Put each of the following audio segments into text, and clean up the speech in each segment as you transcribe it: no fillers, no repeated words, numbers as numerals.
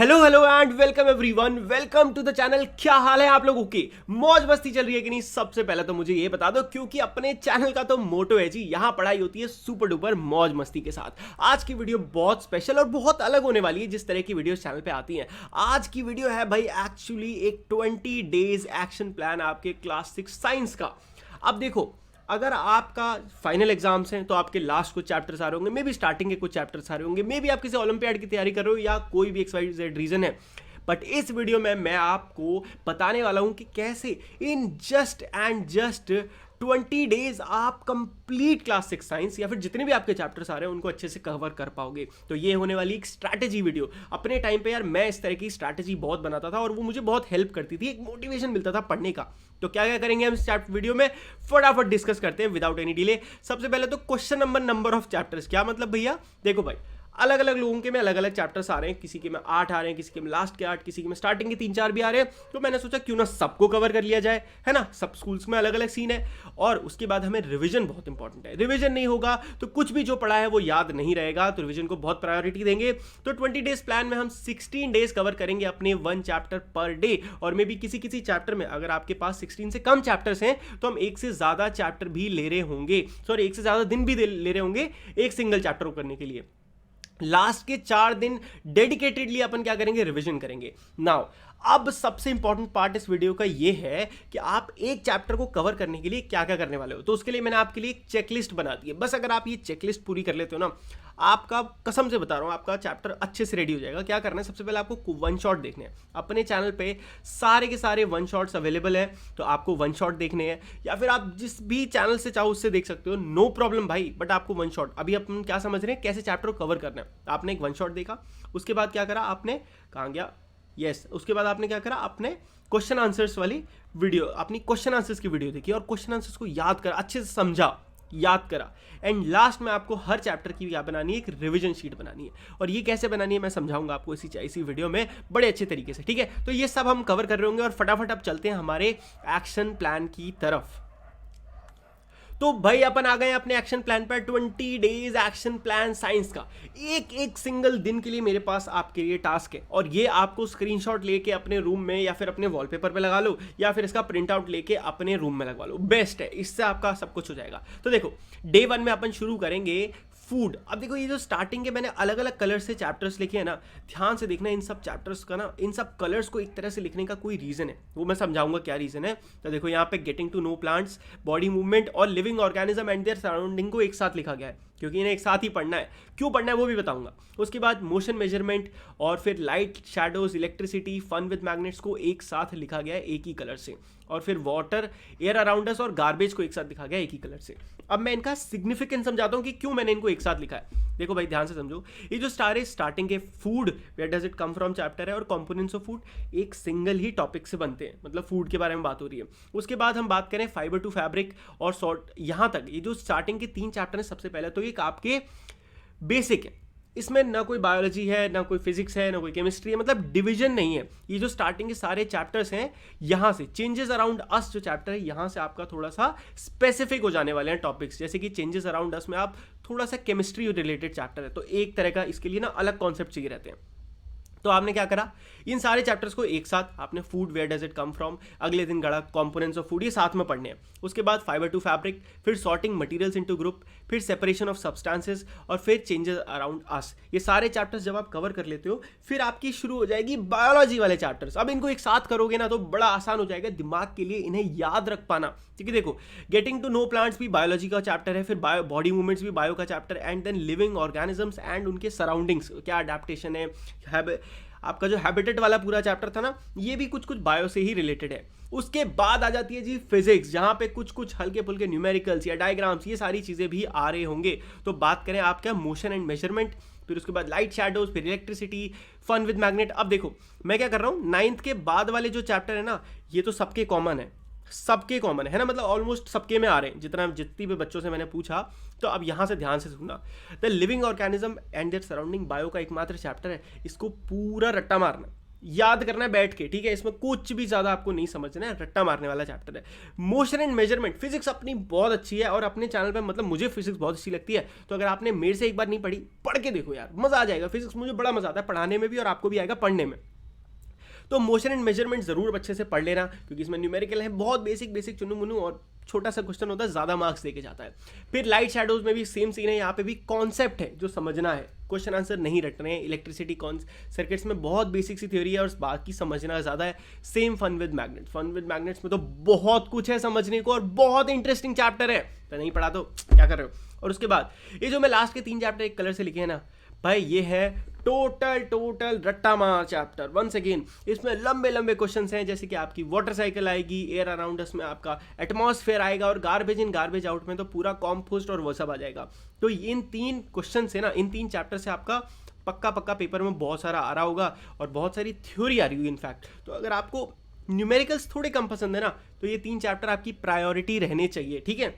Hello hello and welcome everyone, welcome to the channel. क्या हाल है आप लोगों की? मौज मस्ती चल रही है कि नहीं? सबसे पहले तो मुझे ये बता दो, क्योंकि अपने चैनल का तो मोटो है जी, यहाँ पढ़ाई होती है सुपर डुपर मौज मस्ती के साथ। आज की वीडियो बहुत स्पेशल और बहुत अलग होने वाली है जिस तरह की वीडियो चैनल पे आती हैं। आज की वीडियो है भाई एक्चुअली एक 20 डेज एक्शन प्लान आपके क्लास 6 साइंस का। अब देखो, अगर आपका फाइनल एग्जाम्स हैं तो आपके लास्ट कुछ चैप्टर्स आ रहे होंगे, मे बी स्टार्टिंग के कुछ चैप्टर्स आ रहे होंगे, मे बी आप किसी ओलंपियाड की तैयारी कर रहे हो या कोई भी XYZ रीजन है। बट इस वीडियो में मैं आपको बताने वाला हूं कि कैसे in just and just 20 days आप कंप्लीट क्लास 6 साइंस या फिर जितने भी आपके चैप्टर्स आ रहे हैं उनको अच्छे से कवर कर पाओगे। तो ये होने वाली एक स्ट्रैटेजी वीडियो। अपने टाइम पे यार मैं इस तरह की स्ट्रैटेजी बहुत बनाता था और वो मुझे बहुत हेल्प करती थी, एक मोटिवेशन मिलता था पढ़ने का। तो क्या क्या करेंगे हम इस वीडियो में, फटाफट डिस्कस करते हैं विदाउट एनी डिले। सबसे पहले तो क्वेश्चन नंबर ऑफ चैप्टर्स। क्या मतलब भैया? देखो भाई, अलग अलग लोगों के में अलग अलग चैप्टर्स आ रहे हैं, किसी के में 8 आ रहे हैं, किसी के में लास्ट के 8, किसी के में स्टार्टिंग के 3-4 भी आ रहे हैं। तो मैंने सोचा क्यों ना सबको कवर कर लिया जाए, है ना। सब स्कूल्स में अलग अलग सीन है। और उसके बाद हमें रिवीजन बहुत इंपॉर्टेंट है। रिवीजन नहीं होगा तो कुछ भी जो पढ़ा है वो याद नहीं रहेगा, तो रिवीजन को बहुत प्रायोरिटी देंगे। तो 20 डेज प्लान में हम 16 डेज कवर करेंगे अपने 1 चैप्टर पर डे। और मे बी किसी किसी चैप्टर में अगर आपके पास 16 से कम चैप्टर्स हैं तो हम एक से ज्यादा चैप्टर भी ले रहे होंगे, सॉरी एक से ज्यादा दिन भी ले रहे होंगे एक सिंगल चैप्टर को करने के लिए। लास्ट के 4 दिन डेडिकेटेडली अपन क्या करेंगे, रिवीजन करेंगे। नाउ अब सबसे इंपॉर्टेंट पार्ट इस वीडियो का ये है कि आप एक चैप्टर को कवर करने के लिए क्या क्या करने वाले हो। तो उसके लिए मैंने आपके लिए एक चेकलिस्ट बना दी है। बस अगर आप ये चेकलिस्ट पूरी कर लेते हो ना, आपका कसम से बता रहा हूं आपका चैप्टर अच्छे से रेडी हो जाएगा। क्या करना है, सबसे पहले आपको 1 शॉट देखने हैं। अपने चैनल पे सारे के सारे 1 शॉट्स अवेलेबल है, तो आपको 1 शॉट देखने हैं, या फिर आप जिस भी चैनल से चाहो उससे देख सकते हो, नो प्रॉब्लम भाई। बट आपको 1 शॉट, अभी अपन क्या समझ रहे हैं कैसे चैप्टर को कवर करना है। आपने एक 1 शॉट देखा, उसके बाद क्या करा आपने, कहाँ गया, यस उसके बाद आपने क्या करा, आपने क्वेश्चन आंसर्स वाली वीडियो, अपनी क्वेश्चन आंसर्स की वीडियो देखी और क्वेश्चन आंसर्स को याद करा, अच्छे से समझा, याद करा। एंड लास्ट में आपको हर चैप्टर की क्या बनानी है, एक रिवीजन शीट बनानी है। और ये कैसे बनानी है मैं समझाऊंगा आपको इसी वीडियो में बड़े अच्छे तरीके से, ठीक है। तो ये सब हम कवर कर रहे होंगे और फटाफट अब चलते हैं हमारे एक्शन प्लान की तरफ। तो भाई अपन आ गए अपने एक्शन प्लान पर, 20 डेज एक्शन प्लान साइंस का। एक एक सिंगल दिन के लिए मेरे पास आपके लिए टास्क है, और ये आपको स्क्रीनशॉट लेके अपने रूम में या फिर अपने वॉलपेपर पे लगा लो, या फिर इसका प्रिंट आउट लेके अपने रूम में लगवा लो, बेस्ट है। इससे आपका सब कुछ हो जाएगा। तो देखो, डे 1 में अपन शुरू करेंगे फूड। अब देखो, ये जो स्टार्टिंग के मैंने अलग अलग कलर से चैप्टर्स लिखे हैं ना, ध्यान से देखना इन सब चैप्टर्स का ना, इन सब कलर्स को एक तरह से लिखने का कोई रीजन है, वो मैं समझाऊंगा क्या रीजन है। तो देखो यहाँ पे getting to know plants, body movement और living organism and their surrounding को एक साथ लिखा गया है, क्योंकि इन्हें एक साथ ही पढ़ना है। क्यों पढ़ना है वो भी बताऊंगा। उसके बाद मोशन मेजरमेंट और फिर light, shadows, electricity, fun with magnets को एक साथ लिखा गया है एक ही कलर से। और फिर वाटर, एयर अराउंड अस और गार्बेज को एक साथ लिखा गया एक ही कलर से। अब मैं इनका सिग्निफिकेंस समझाता हूं कि क्यों मैंने इनको एक साथ लिखा है। देखो भाई ध्यान से समझो, ये जो स्टार्टिंग के food, where does it come from chapter है, और कंपोनेंट्स ऑफ फूड एक सिंगल ही टॉपिक से बनते हैं, मतलब फूड के बारे में बात हो रही है। उसके बाद हम बात करें फाइबर टू फैब्रिक और सॉर्ट, यहां तक ये जो स्टार्टिंग के 3 चैप्टर है, सबसे पहले तो ये आपके बेसिक है। इसमें ना कोई बायोलॉजी है, ना कोई फिजिक्स है, ना कोई केमिस्ट्री है, मतलब डिवीजन नहीं है। ये जो स्टार्टिंग के सारे चैप्टर्स हैं, यहां से चेंजेस अराउंड अस जो चैप्टर है, यहां से आपका थोड़ा सा स्पेसिफिक हो जाने वाले हैं टॉपिक्स। जैसे कि चेंजेस अराउंड अस में आप थोड़ा सा केमिस्ट्री रिलेटेड चैप्टर है, तो एक तरह का इसके लिए ना अलग कॉन्सेप्ट चाहिए रहते हैं। तो आपने क्या करा, इन सारे चैप्टर्स को एक साथ आपने food, where does it come from, अगले दिन गढ़ा कंपोनेंट्स ऑफ फूड, ये साथ में पढ़ने हैं। उसके बाद फाइबर टू फैब्रिक, फिर सॉर्टिंग मटेरियल्स इनटू ग्रुप, फिर सेपरेशन ऑफ सब्सटेंसेस और फिर चेंजेस अराउंड अस। ये सारे चैप्टर्स जब आप कवर कर लेते हो, फिर आपकी शुरू हो जाएगी बायोलॉजी वाले चैप्टर्स। अब इनको एक साथ करोगे ना तो बड़ा आसान हो जाएगा दिमाग के लिए इन्हें याद रख पाना, क्योंकि देखो गेटिंग टू नो प्लांट्स भी बायोलॉजी का चैप्टर है, फिर बॉडी मूवमेंट्स भी बायो का chapter, and then living organisms and उनके सराउंडिंग्स, क्या अडेप्टेशन है, आपका जो हैबिटेट वाला पूरा चैप्टर था ना, ये भी कुछ कुछ बायो से ही रिलेटेड है। उसके बाद आ जाती है जी फिजिक्स, जहां पे कुछ कुछ हल्के फुल्के न्यूमेरिकल्स या डायग्राम्स, ये सारी चीजें भी आ रहे होंगे। तो बात करें आपका मोशन एंड मेजरमेंट, फिर उसके बाद लाइट, शैडोज, फिर इलेक्ट्रिसिटी, फन विद मैग्नेट। अब देखो मैं क्या कर रहा हूं, 9th के बाद वाले जो चैप्टर है ना, ये तो सबके कॉमन है, सबके कॉमन है ना, मतलब ऑलमोस्ट सबके में आ रहे हैं। जितनी भी बच्चों से मैंने पूछा, तो अब यहां से ध्यान से सुनना। The living organism and their surrounding bio का एकमात्र चैप्टर है, इसको पूरा रट्टा मारना, याद करना है बैठ के, ठीक है। इसमें कुछ भी ज्यादा आपको नहीं समझना है, रट्टा मारने वाला चैप्टर है। मोशन एंड मेजरमेंट, फिजिक्स अपनी बहुत अच्छी है और अपने चैनल पे मतलब मुझे फिजिक्स बहुत अच्छी लगती है, तो अगर आपने मेरे से एक बार नहीं पढ़ी, पढ़ के देखो यार, मजा आ जाएगा। फिजिक्स मुझे बड़ा मजा आता है पढ़ाने में भी और आपको भी आएगा पढ़ने में। तो मोशन एंड मेजरमेंट जरूर अच्छे से पढ़ लेना, क्योंकि इसमें न्यूमेरिकल है, बहुत बेसिक बेसिक चुनू मुनू और छोटा सा क्वेश्चन होता है, ज्यादा मार्क्स देके जाता है। फिर लाइट शैडोज में भी सेम सीन है, यहाँ पे भी कॉन्सेप्ट है जो समझना है, क्वेश्चन आंसर नहीं रटने हैं। इलेक्ट्रिसिटी सर्किट्स में बहुत बेसिक सी थ्योरी है और बाकी समझना ज़्यादा है। Same fun with magnets, fun with magnets में तो बहुत कुछ है समझने को और बहुत इंटरेस्टिंग चैप्टर है, तो नहीं पढ़ा तो क्या कर रहे हो। और उसके बाद ये जो मैं लास्ट के 3 चैप्टर एक कलर से लिखे हैं ना भाई, ये है टोटल रट्टा मार चैप्टर। वंस अगेन इसमें लंबे लंबे क्वेश्चंस हैं, जैसे कि आपकी वाटर साइकिल आएगी, एयर अराउंड अस में आपका एटमॉस्फेयर आएगा और गार्बेज इन गार्बेज आउट में तो पूरा कॉम्पोस्ट और वो सब आ जाएगा। तो इन 3 क्वेश्चन से ना, इन 3 चैप्टर से आपका पक्का पेपर में बहुत सारा आ रहा होगा और बहुत सारी थ्योरी आ रही होगी इनफैक्ट। तो अगर आपको न्यूमेरिकल्स थोड़े कम पसंद है ना, तो ये 3 चैप्टर आपकी प्रायोरिटी रहने चाहिए, ठीक है।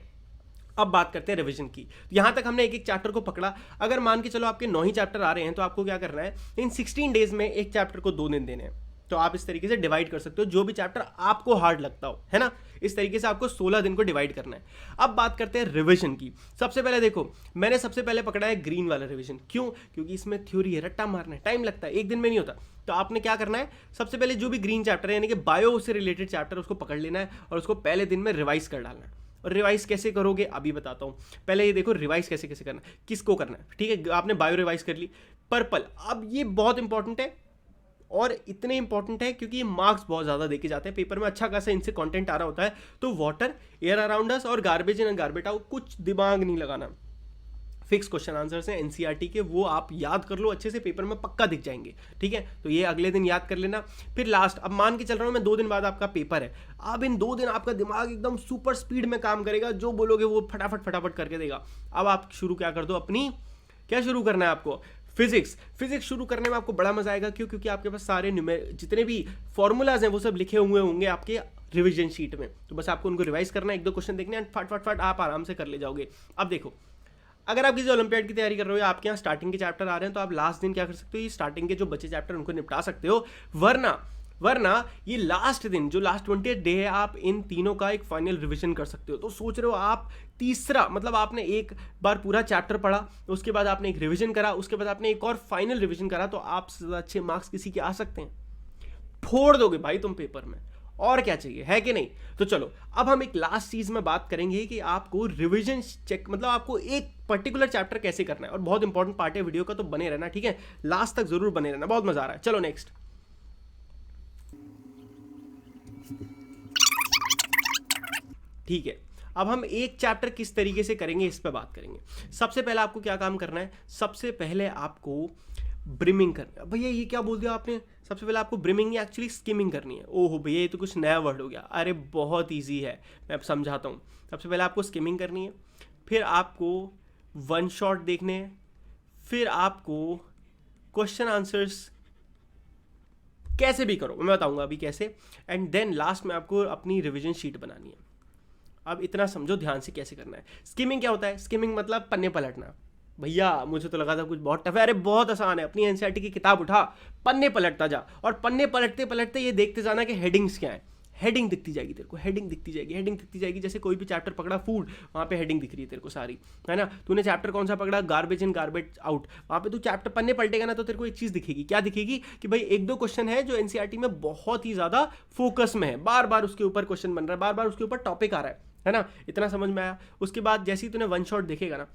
अब बात करते हैं रिवीजन की। यहां तक हमने एक एक चैप्टर को पकड़ा। अगर मान के चलो आपके 9 ही चैप्टर आ रहे हैं, तो आपको क्या करना है, इन 16 डेज में एक चैप्टर को 2 दिन देने हैं। तो आप इस तरीके से डिवाइड कर सकते हो, जो भी चैप्टर आपको हार्ड लगता हो, है ना। इस तरीके से आपको 16 दिन को डिवाइड करना है। अब बात करते हैं रिवीजन की। सबसे पहले देखो, मैंने सबसे पहले पकड़ा है ग्रीन वाला रिवीजन। क्यों? क्योंकि इसमें थ्योरी है, रट्टा मारना है, टाइम लगता है, एक दिन में नहीं होता। तो आपने क्या करना है, सबसे पहले जो भी ग्रीन चैप्टर है यानी कि बायो से रिलेटेड चैप्टर, उसको पकड़ लेना है और उसको पहले दिन में रिवाइज कर डालना है। और रिवाइज कैसे करोगे अभी बताता हूँ। पहले ये देखो रिवाइज कैसे कैसे करना है, किसको करना है, ठीक है। आपने बायो रिवाइज कर ली, पर्पल। अब ये बहुत इंपॉर्टेंट है और इतने इंपॉर्टेंट है क्योंकि ये मार्क्स बहुत ज़्यादा देके जाते हैं पेपर में, अच्छा खासा इनसे कंटेंट आ रहा होता है। तो वाटर, एयर अराउंड अस और garbage in and garbage out, कुछ दिमाग नहीं लगाना, फिक्स क्वेश्चन आंसर्स हैं एनसीईआरटी के, वो आप याद कर लो अच्छे से, पेपर में पक्का दिख जाएंगे, ठीक है। तो ये अगले दिन याद कर लेना। फिर लास्ट, अब मान के चल रहा हूँ मैं 2 दिन बाद आपका पेपर है। अब इन 2 दिन आपका दिमाग एकदम सुपर स्पीड में काम करेगा, जो बोलोगे वो फटाफट करके देगा। अब आप शुरू क्या कर दो, अपनी क्या शुरू करना है आपको, फिजिक्स शुरू करने में आपको बड़ा मजा आएगा। क्यों? क्योंकि आपके पास सारे जितने भी फॉर्मूलाज हैं वो सब लिखे हुए होंगे आपके रिवीजन शीट में। तो बस आपको उनको रिवाइज करना है, 1-2 क्वेश्चन देखने हैं, फट आप आराम से कर ले जाओगे। अब देखो, अगर आप किसी ओलंपियाड की तैयारी कर रहे हो, आपके यहाँ स्टार्टिंग के चैप्टर आ रहे हैं, तो आप लास्ट दिन क्या कर सकते हो, ये स्टार्टिंग के जो बचे चैप्टर उनको निपटा सकते हो। वरना ये लास्ट दिन जो लास्ट 20th डे है, आप इन तीनों का एक फाइनल रिवीजन कर सकते हो। तो सोच रहे हो आप तीसरा, मतलब आपने एक बार पूरा चैप्टर पढ़ा, उसके बाद आपने एक रिवीजन करा, उसके बाद आपने एक और फाइनल रिवीजन करा, तो आपसे अच्छे मार्क्स किसी के आ सकते हैं। फोड़ दोगे भाई तुम पेपर में, और क्या चाहिए, है कि नहीं। तो चलो अब हम एक लास्ट चीज में बात करेंगे कि आपको रिवीजन चेक, मतलब आपको एक पर्टिकुलर चैप्टर कैसे करना है, और बहुत इंपॉर्टेंट पार्ट है वीडियो का, तो बने रहना, ठीक है, लास्ट तक जरूर बने रहना, बहुत मजा आ रहा है। चलो नेक्स्ट, ठीक है। अब हम एक चैप्टर किस तरीके से करेंगे इस पे बात करेंगे। सबसे पहले आपको क्या काम करना है, सबसे पहले आपको ब्रिमिंग करना है। भैया ये क्या बोल दिया आपने, सबसे पहले आपको ब्रिमिंग नहीं एक्चुअली स्किमिंग करनी है। ओहो भैया ये तो कुछ नया वर्ड हो गया। अरे बहुत ईजी है, मैं अब समझाता हूँ। सबसे पहले आपको स्किमिंग करनी है, फिर आपको वन शॉट देखने हैं, फिर आपको क्वेश्चन आंसर्स कैसे भी करो, मैं बताऊंगा अभी कैसे, एंड देन लास्ट में आपको अपनी रिवीजन शीट बनानी है। अब इतना समझो ध्यान से कैसे करना है। स्किमिंग क्या होता है, स्किमिंग मतलब पन्ने पलटना। भैया मुझे तो लगा था कुछ बहुत टफ है, अरे बहुत आसान है। अपनी एनसीईआरटी की किताब उठा, पन्ने पलटता जा, और पन्ने पलटते पलटते ये देखते जाना कि हेडिंग्स क्या है। हेडिंग दिखती जाएगी तेरे को, हेडिंग दिखती जाएगी। जैसे कोई भी चैप्टर पकड़ा, फूड, वहाँ पे हेडिंग दिख रही है तेरे को सारी, है ना। तूने चैप्टर कौन सा पकड़ा, गार्बेज इन गार्बेज आउट, वहाँ पे तू चैप्टर पन्ने पलटेगा ना, तो तेरे को एक चीज़ दिखेगी। क्या दिखेगी कि भाई 1-2 क्वेश्चन है जो एनसीईआरटी में बहुत ही ज़्यादा फोकस में है, बार बार उसके ऊपर क्वेश्चन बन रहा है, बार बार उसके ऊपर टॉपिक आ रहा है ना। इतना समझ में आया। उसके बाद जैसे ही तूने वन शॉट देखेगा ना,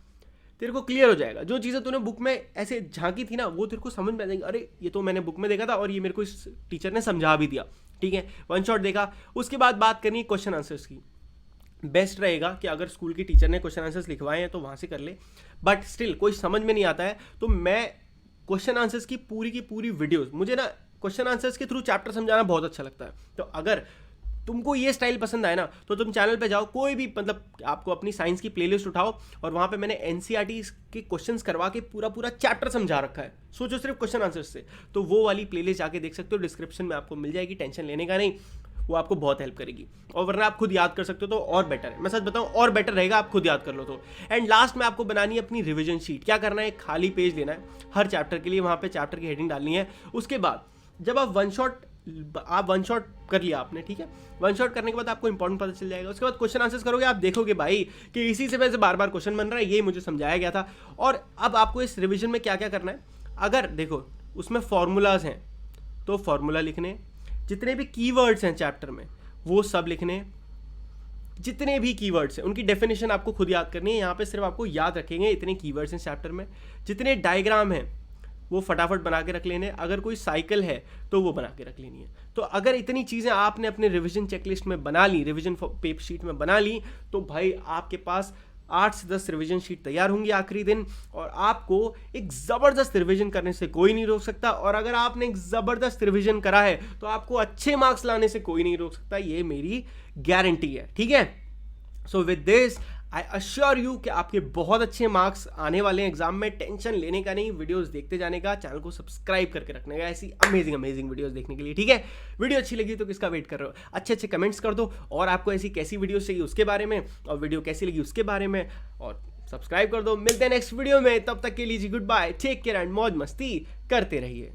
तेरे को क्लियर हो जाएगा। जो चीज़ें तूने बुक में ऐसे झांकी थी ना, वो तेरे को समझ में आ जाएगी। अरे ये तो मैंने बुक में देखा था और ये मेरे को इस टीचर ने समझा भी दिया, ठीक है। वन शॉट देखा, उसके बाद बात करनी है क्वेश्चन आंसर्स की। बेस्ट रहेगा कि अगर स्कूल की टीचर ने क्वेश्चन आंसर्स लिखवाए हैं तो वहाँ से कर ले, बट स्टिल कोई समझ में नहीं आता है तो मैं क्वेश्चन आंसर्स की पूरी वीडियोज़, मुझे ना क्वेश्चन आंसर्स के थ्रू चैप्टर समझाना बहुत अच्छा लगता है। तो अगर तुमको ये स्टाइल पसंद आए ना, तो तुम चैनल पे जाओ, कोई भी मतलब आपको अपनी साइंस की प्लेलिस्ट उठाओ, और वहाँ पे मैंने एनसीईआरटी के क्वेश्चंस करवा के पूरा चैप्टर समझा रखा है, सोचो सिर्फ क्वेश्चन आंसर्स से। तो वो वाली प्लेलिस्ट जाके देख सकते हो, डिस्क्रिप्शन में आपको मिल जाएगी, टेंशन लेने का नहीं, वो आपको बहुत हेल्प करेगी। और वरना आप खुद याद कर सकते हो तो और बेटर है, मैं सच बताऊं और बेटर रहेगा, आप खुद याद कर लो तो। एंड लास्ट में आपको बनानी है अपनी रिवीजन शीट। क्या करना है, खाली पेज लेना है हर चैप्टर के लिए, वहाँ पे चैप्टर की हेडिंग डालनी है। उसके बाद जब आप वन शॉट कर लिया आपने, ठीक है, वन शॉट करने के बाद आपको इंपॉर्टेंट पता चल जाएगा। उसके बाद क्वेश्चन आंसर्स करोगे, आप देखोगे भाई कि इसी से वैसे बार बार क्वेश्चन बन रहा है, ये मुझे समझाया गया था। और अब आपको इस रिवीजन में क्या क्या करना है, अगर देखो उसमें फॉर्मूलाज हैं तो फॉर्मूला लिखने, जितने भी कीवर्ड्स हैं चैप्टर में वो सब लिखने, जितने भी कीवर्ड्स हैं उनकी डेफिनेशन आपको खुद याद करनी है। यहाँ पे सिर्फ आपको याद रखेंगे इतने कीवर्ड्स हैं चैप्टर में, जितने डायग्राम हैं वो फटाफट बना के रख लेने, अगर कोई साइकिल है तो वो बना के रख लेनी है। तो अगर इतनी चीज़ें आपने अपने रिवीजन चेकलिस्ट में बना ली, रिवीजन पेपर शीट में बना ली, तो भाई आपके पास 8 से 10 रिवीजन शीट तैयार होंगी आखिरी दिन, और आपको एक ज़बरदस्त रिवीजन करने से कोई नहीं रोक सकता। और अगर आपने एक ज़बरदस्त रिवीजन करा है तो आपको अच्छे मार्क्स लाने से कोई नहीं रोक सकता, ये मेरी गारंटी है, ठीक है। So with this I assure you कि आपके बहुत अच्छे मार्क्स आने वाले हैं एग्जाम में। टेंशन लेने का नहीं, वीडियोस देखते जाने का, चैनल को सब्सक्राइब करके रखने का ऐसी अमेजिंग वीडियोस देखने के लिए, ठीक है। वीडियो अच्छी लगी तो किसका वेट कर रहे हो, अच्छे कमेंट्स कर दो, और आपको ऐसी कैसी वीडियोस चाहिए उसके बारे में, और वीडियो कैसी लगी उसके बारे में, और सब्सक्राइब कर दो। मिलते हैं नेक्स्ट वीडियो में, तब तक के लिए जी good bye, take care and मौज मस्ती करते रहिए।